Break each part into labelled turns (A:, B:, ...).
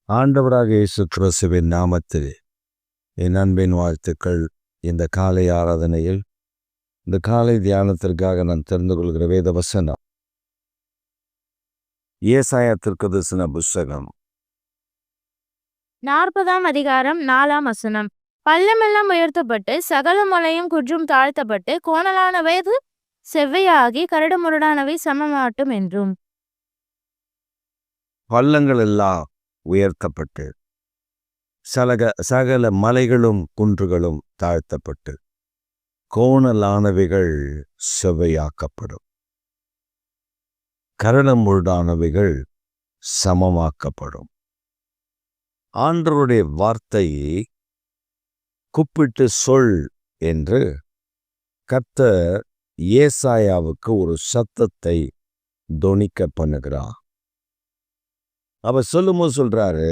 A: ஆண்டவராக இயேசு கிறிஸ்துவின் நாமத்தில் என் அன்பின் வாழ்த்துக்கள். இந்த காலை ஆராதனையில் இந்த காலை தியானத்திற்காக நான் தெரிந்து கொள்கிற வேத வசனம் ஏசாயா தீர்க்கதரிசன புஸ்தகம்
B: 40ஆம் அதிகாரம் 4ஆம் வசனம். பள்ளமெல்லாம் உயர்த்தப்பட்டு சகல மலையும் குன்றும் தாழ்த்தப்பட்டு கோணலானவை செவ்வையாகி கரடுமுரடானவை சமமாட்டும் என்றும்.
A: பள்ளங்கள் எல்லாம் உயர்த்தப்பட்டு சகல மலைகளும் குன்றுகளும் தாழ்த்தப்பட்டு கோணலானவைகள் செவ்வையாக்கப்படும், கரடுமுரடானவைகள் சமமாக்கப்படும். ஆண்டவருடைய வார்த்தையை கூப்பிட்டு சொல் என்று கர்த்தர் ஏசாயாவுக்கு ஒரு சத்தத்தை தொனிக்க பண்ணுகிறார். அவர் சொல்லும்போது சொல்றாரு,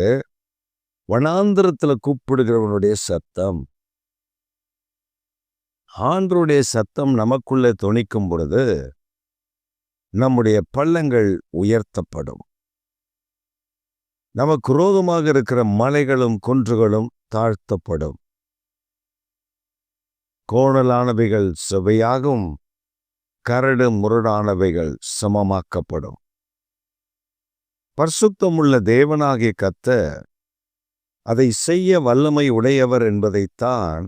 A: வனாந்திரத்துல கூப்பிடுகிறவனுடைய சத்தம். ஆண்டவருடைய சத்தம் நமக்குள்ளே தொனிக்கும் பொழுது நம்முடைய பள்ளங்கள் உயர்த்தப்படும். நமக்கு விரோதமாக இருக்கிற மலைகளும் குன்றுகளும் தாழ்த்தப்படும், கோணலானவைகள் செவ்வையாகும், கரடு முரடானவைகள் சமமாக்கப்படும். பரிசுத்தமுள்ள தேவனாகிய கர்த்தர் அதை செய்ய வல்லமை உடையவர் என்பதைத்தான்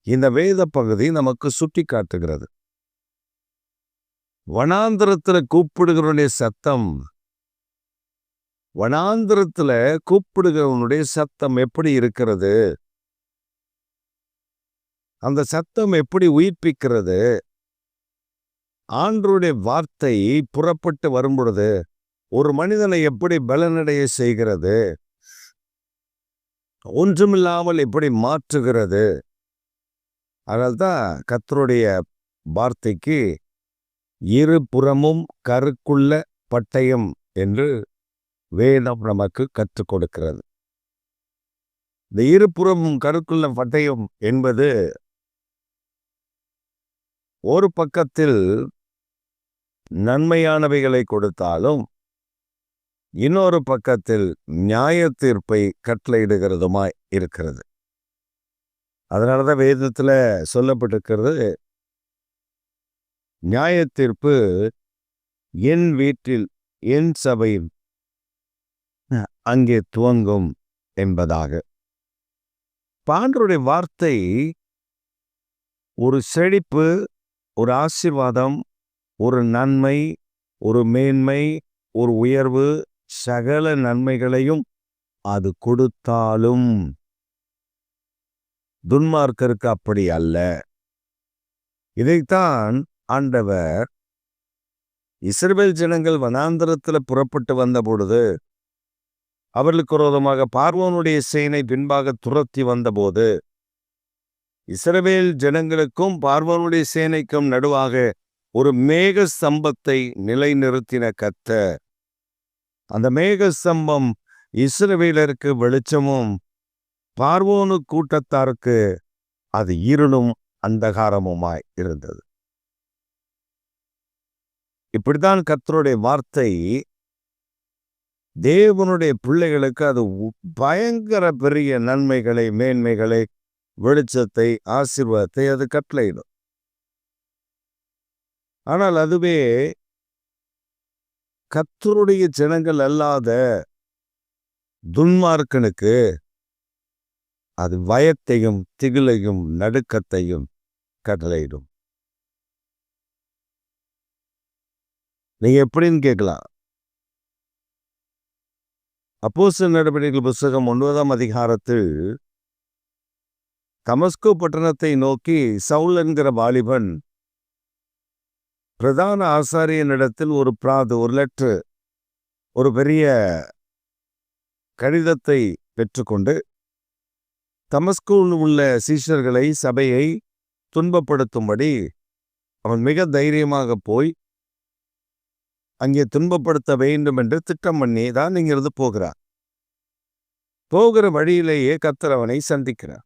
A: இந்த வேத பகுதி நமக்கு சுட்டி காட்டுகிறது. வனாந்திரத்துல கூப்பிடுகிறவனுடைய சத்தம், வனாந்திரத்துல கூப்பிடுகிறவனுடைய சத்தம் எப்படி இருக்கிறது? அந்த சத்தம் எப்படி உயிர்ப்பிக்கிறது? ஆண்டவருடைய வார்த்தை புறப்பட்டு வரும்பொழுது ஒரு மனிதனை எப்படி பலனடைய செய்கிறது? ஒன்றுமில்லாமல் எப்படி மாற்றுகிறது? அதனால்தான் கர்த்தருடைய வார்த்தைக்கு இருபுறமும் கருக்குள்ள பட்டயம் என்று வேதம் நமக்கு கற்றுக் கொடுக்கிறது. இந்த இருபுறமும் கருக்குள்ள பட்டயம் என்பது ஒரு பக்கத்தில் நன்மையானவைகளை கொடுத்தாலும் இன்னொரு பக்கத்தில் நியாய தீர்ப்பை கட்டளையிடுகிறதுமாய் இருக்கிறது. அதனாலதான் வேதத்துல சொல்லப்பட்டிருக்கிறது, நியாய தீர்ப்பு என் வீட்டில் என் சபையில் அங்கே துவங்கும் என்பதாக. ஆண்டவருடைய வார்த்தை ஒரு செழிப்பு, ஒரு ஆசீர்வாதம், ஒரு நன்மை, ஒரு மேன்மை, ஒரு உயர்வு, சகல நன்மைகளையும் அது கொடுத்தாலும் துன்மார்க்கருக்கு அப்படி அல்ல. இதைத்தான் ஆண்டவர் இஸ்ரவேல் ஜனங்கள் வனாந்தரத்துல புறப்பட்டு வந்த பொழுது, அவர்களுக்கு விரோதமாக பார்வோனுடைய சேனை பின்பாக துரத்தி வந்தபோது, இஸ்ரவேல் ஜனங்களுக்கும் பார்வோனுடைய சேனைக்கும் நடுவாக ஒரு மேக ஸ்தம்பத்தை நிலைநிறுத்தின கர்த்தர். அந்த மேக ஸ்தம்பம் இஸ்ரவேலருக்கு வெளிச்சமும், பார்வோனு கூட்டத்தாருக்கு அது இருளும் அந்தகாரமுமாய் இருந்தது. இப்படித்தான் கர்த்தருடைய வார்த்தை தேவனுடைய பிள்ளைகளுக்கு அது பயங்கர பெரிய நன்மைகளை, மேன்மைகளை, வெளிச்சத்தை, ஆசீர்வாதத்தை அது கட்டளையிடும். ஆனால் அதுவே கர்த்தருடைய ஜனங்கள் அல்லாத துன்மார்க்கனுக்கு அது பயத்தையும் திகிலையும் நடுக்கத்தையும் கட்டளையிடும். நீங்க எப்படின்னு கேட்கலாம். அப்போஸ்தலர் நடவடிக்கைகள் புஸ்தகம் 9ஆம் அதிகாரத்தில் தமஸ்கு பட்டணத்தை நோக்கி சவுல் என்கிற வாலிபன் பிரதான ஆசாரியனிடத்தில் ஒரு லெட்டர், ஒரு பெரிய கடிதத்தை பெற்றுக்கொண்டு தமஸ்குவில் உள்ள சீஷர்களை, சபையை துன்பப்படுத்தும்படி அவன் மிக தைரியமாக போய் அங்கே துன்பப்படுத்த வேண்டும் என்று திட்டம் பண்ணி தான் இங்கிருந்து போகிறார். போகிற வழியிலேயே கர்த்தர் அவனை சந்திக்கிறார்.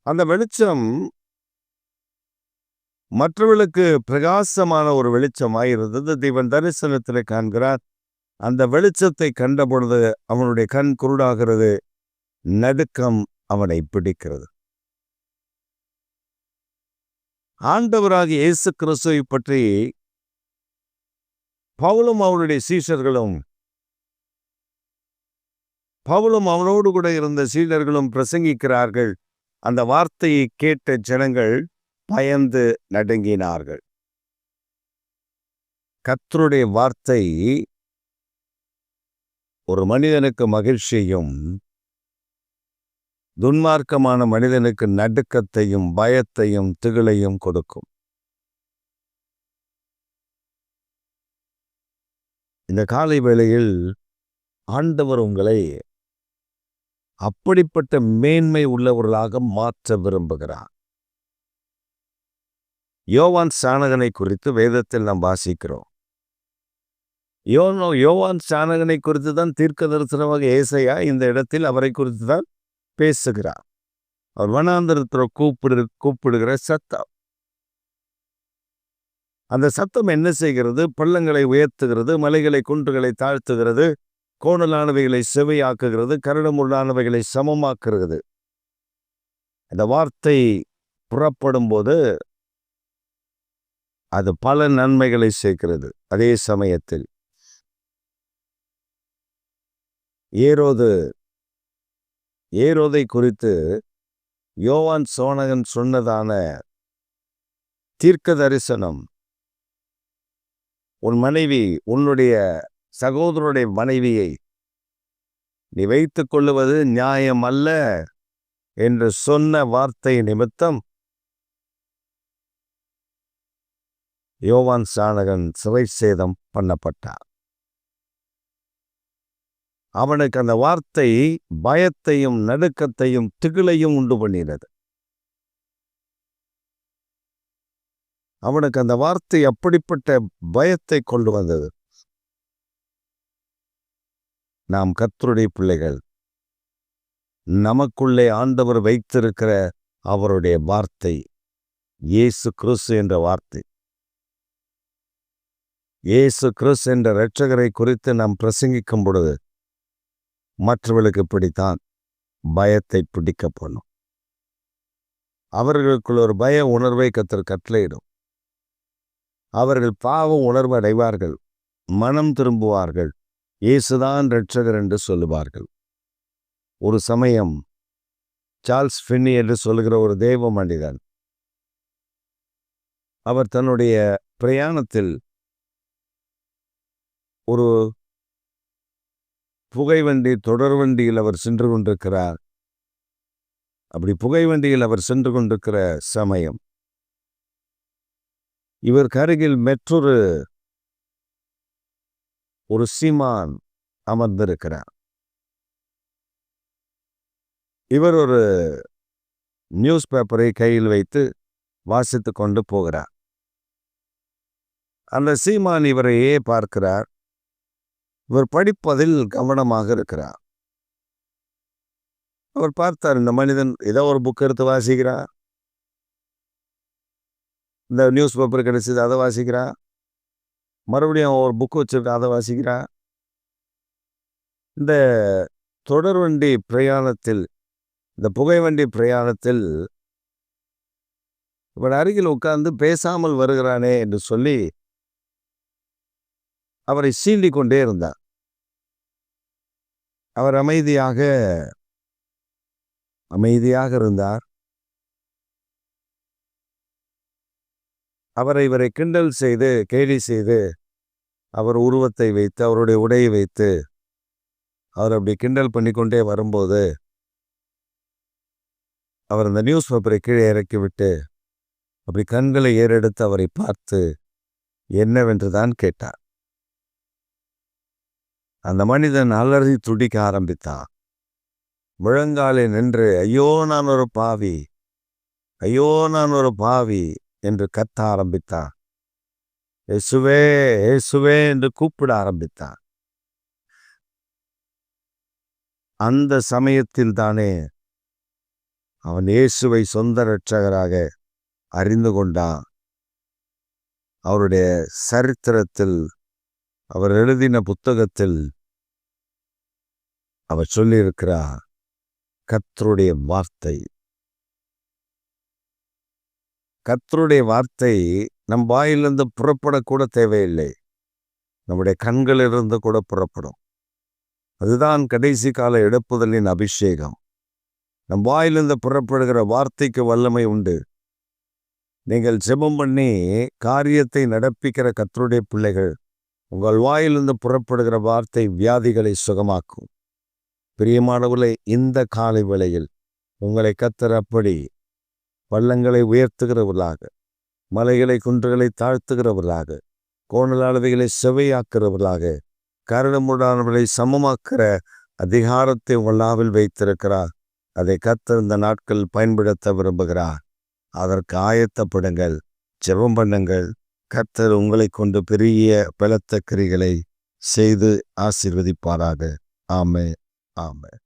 A: அந்த வெளிச்சம் மற்றவர்களுக்கு பிரகாசமான ஒரு வெளிச்சமாயிருந்தது. தேவன் தரிசனத்தில் காண்கிறார், அந்த வெளிச்சத்தை கண்டபொழுது அவனுடைய கண் குருடாகிறது, நடுக்கம் அவனை பிடிக்கிறது. ஆண்டவராகிய இயேசு கிறிஸ்துவை பற்றி பவுலும் அவருடைய சீஷர்களும் அவனோடு கூட இருந்த சீடர்களும் பிரசங்கிக்கிறார்கள். அந்த வார்த்தையை கேட்ட ஜனங்கள் பயந்து நடுங்கினார்கள். கர்த்தருடைய வார்த்தை ஒரு மனிதனுக்கு மகிழ்ச்சியையும், துன்மார்க்கமான மனிதனுக்கு நடுக்கத்தையும், பயத்தையும், திகிலையும் கொடுக்கும். இந்த காலை வேளையில் ஆண்டவர் உங்களை அப்படிப்பட்ட மேன்மை உள்ளவர்களாக மாற்ற விரும்புகிறார். யோவான் ஸ்நானகனை குறித்து வேதத்தில் நாம் வாசிக்கிறோம். யோவான் ஸ்நானகனை குறித்து தான் தீர்க்க தரிசனமாக ஏசாயா இந்த இடத்தில் அவரை குறித்து தான் பேசுகிறார். அவர் வனாந்தரத்தில் கூப்பிடுகிற சத்தம். அந்த சத்தம் என்ன செய்கிறது? பள்ளங்களை உயர்த்துகிறது, மலைகளை குன்றுகளை தாழ்த்துகிறது, கோணலானவைகளை செவையாக்குகிறது, கரடுமுரடானவைகளை சமமாக்குகிறது. அந்த வார்த்தை புறப்படும் போது அது பல நன்மைகளை சேர்க்கிறது. அதே சமயத்தில் ஏரோதை குறித்து யோவான் ஸ்நானகன் சொன்னதான தீர்க்க தரிசனம், உன் மனைவி, உன்னுடைய சகோதரனுடைய மனைவியை நீ வைத்துக் கொள்ளுவது நியாயம் அல்ல என்று சொன்ன வார்த்தை நிமித்தம் யோவான் ஸ்நானகன் சிறை சேதம் பண்ணப்பட்டார். அவனுக்கு அந்த வார்த்தை பயத்தையும், நடுக்கத்தையும், திகிலையும் உண்டு பண்ணினது. அவனுக்கு அந்த வார்த்தை அப்படிப்பட்ட பயத்தை கொண்டு வந்தது. நாம் கர்த்தருடைய பிள்ளைகள். நமக்குள்ளே ஆண்டவர் வைத்திருக்கிற அவருடைய வார்த்தை இயேசு கிறிஸ்து என்ற வார்த்தை. இயேசு கிறிஸ்து என்ற இரட்சகரை குறித்து நாம் பிரசங்கிக்கும் பொழுது மற்றவர்களுக்கு இப்படித்தான் பயத்தை பிடிக்கப்படும். அவர்களுக்குள் ஒரு பய உணர்வை கர்த்தர் கட்டளையிடும். அவர்கள் பாவ உணர்வு அடைவார்கள், மனம் திரும்புவார்கள், இயேசுதான் இரட்சகர் என்று சொல்லுவார்கள். ஒரு சமயம் சார்ல்ஸ் ஃபின்னி என்று சொல்லுகிற ஒரு தேவ மனிதன், அவர் தன்னுடைய பிரயாணத்தில் ஒரு புகைவண்டி, தொடர்வண்டியில் அவர் சென்று கொண்டிருக்கிறார். அப்படி புகைவண்டியில் அவர் சென்று கொண்டிருக்கிற சமயம் இவருக்கு அருகில் மற்றொரு சீமான் அமர்ந்திருக்கிறார். இவர் ஒரு நியூஸ் பேப்பரை கையில் வைத்து வாசித்து கொண்டு போகிறார். அந்த சீமான் இவரையே பார்க்கிறார். இவர் படிப்பதில் கவனமாக இருக்கிறார். அவர் பார்த்தார், இந்த மனிதன் ஏதோ ஒரு புக் எடுத்து வாசிக்கிறார், இந்த நியூஸ் பேப்பர் கிடைச்சது அதை வாசிக்கிறார், மறுபடியும் ஒரு புக் வச்சுட்டு அதை வாசிக்கிறார். இந்த தொடர்வண்டி பிரயாணத்தில், இந்த புகைவண்டி பிரயாணத்தில் இவன் அருகில் உட்கார்ந்து பேசாமல் வருகிறானே என்று சொல்லி அவரை சீண்டிக் கொண்டே இருந்தார். அவர் அமைதியாக இருந்தார். இவரை கிண்டல் செய்து, கேலி செய்து, அவர் உருவத்தை வைத்து, அவருடைய உடையை வைத்து அவர் அப்படி கிண்டல் பண்ணிக்கொண்டே வரும்போது அவர் அந்த நியூஸ் பேப்பரை கீழே இறக்கிவிட்டு அப்படி கண்களை ஏறெடுத்து அவரை பார்த்து என்னவென்று தான் கேட்டார். அந்த மனிதன் அலறி துடிக்க ஆரம்பித்தான். முழங்காலே நின்று ஐயோ நான் ஒரு பாவி, ஐயோ நான் ஒரு பாவி என்று கத்த ஆரம்பித்தான். இயேசுவே இயேசுவே என்று கூப்பிட ஆரம்பித்தான். அந்த சமயத்தில் தானே அவன் இயேசுவை சொந்த இரட்சகராக அறிந்து கொண்டான். அவருடைய சரித்திரத்தில் அவர் எழுதின புத்தகத்தில் அவர் சொல்லியிருக்கிறார், கர்த்தருடைய வார்த்தை. கர்த்தருடைய வார்த்தை நம் வாயிலிருந்து புறப்படக்கூட தேவையில்லை, நம்முடைய கண்களிலிருந்து கூட புறப்படும். அதுதான் கடைசி கால எழுப்புதலின் அபிஷேகம். நம் வாயிலிருந்து புறப்படுகிற வார்த்தைக்கு வல்லமை உண்டு. நீங்கள் ஜெபம் பண்ணி காரியத்தை நடப்பிக்கிற கர்த்தருடைய பிள்ளைகள், உங்கள் வாயிலிருந்து புறப்படுகிற வார்த்தை வியாதிகளை சுகமாக்கும். பிரியமானவர்களே, இந்த காலை வேளையில் உங்களை கர்த்தர் அப்படி பள்ளங்களை உயர்த்துகிறவர்களாக, மலைகளை குன்றுகளை தாழ்த்துகிறவர்களாக, கோணலானவைகளை செவையாக்குறவர்களாக, கரடுமுரடானவர்களை சமமாக்குற அதிகாரத்தை உங்கள் நாவில் வைத்திருக்கிறார். அதை கர்த்தர் இந்த நாட்கள் பயன்படுத்த விரும்புகிறார். அதற்கு ஆயத்தப்படுங்கள், ஜெபம் பண்ணுங்கள். கர்த்தர் உங்களை கொண்டு பெரிய பலத்த கிரிகளை செய்து ஆசீர்வதிப்பாராக. ஆமென், ஆமென்.